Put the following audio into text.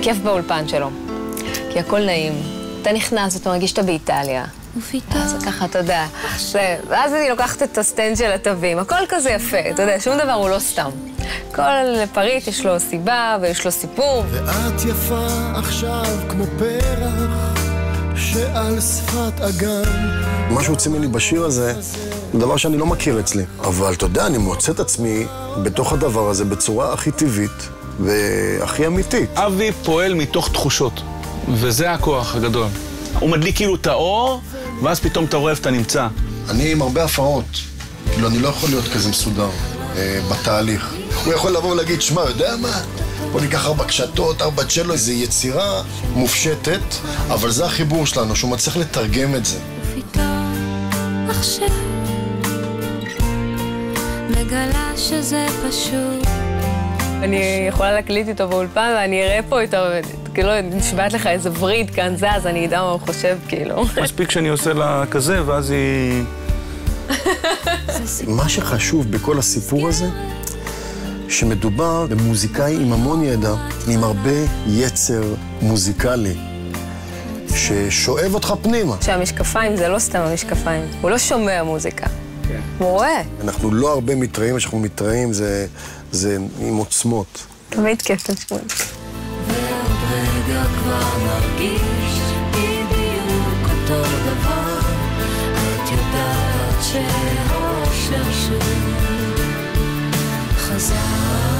כיף באולפן שלו, כי הכל נעים. אתה נכנס ואתה מרגיש שאתה באיטליה. אז ככה, אתה יודע. ואז אני לוקחת את הסטנד של התווים. הכל כזה יפה, אתה יודע, שום דבר הוא לא סתם. כל פריט יש לו סיבה ויש לו סיפור. ואת יפה עכשיו כמו פרח שעל שפת אגם. מה שיוצא ממני בשיר הזה, זה דבר שאני לא מכיר אצלי. אבל אתה יודע, אני מוצא את עצמי בתוך הדבר הזה בצורה הכי טבעית והכי אמיתית. אבי פועל מתוך תחושות, וזה הכוח הגדול. הוא מדליק כאילו את האור, ואז פתאום אתה רואה איפה אתה נמצא. אני עם הרבה הפרעות. כאילו, אני לא יכול להיות כזה מסודר בתהליך. הוא יכול לבוא ולהגיד, שמע, יודע מה? בוא ניקח 4 קשתות, 4 צ'לו, איזו יצירה מופשטת, אבל זה החיבור שלנו, שהוא מצליח לתרגם את זה. ופתאום עכשיו מגלה שזה פשוט. אני יכולה להקליט איתו באולפן ואני אראה פה איתו, כאילו נשבעת לך איזה וריד כאן זז, אני אדע מה הוא חושב, כאילו. מספיק שאני עושה לה כזה, ואז היא... מה שחשוב בכל הסיפור הזה, שמדובר במוזיקאי עם המון ידע, עם הרבה יצר מוזיקלי, ששואב אותך פנימה. שהמשקפיים זה לא סתם המשקפיים, הוא לא שומע מוזיקה, הוא רואה. אנחנו לא הרבה מתראים, כשאנחנו מתראים זה עם עוצמות. תמיד כיף לשמוע. ועוד רגע כבר נרגיש בדיוק אותו דבר. את יודעת שהאושר שוב חזר.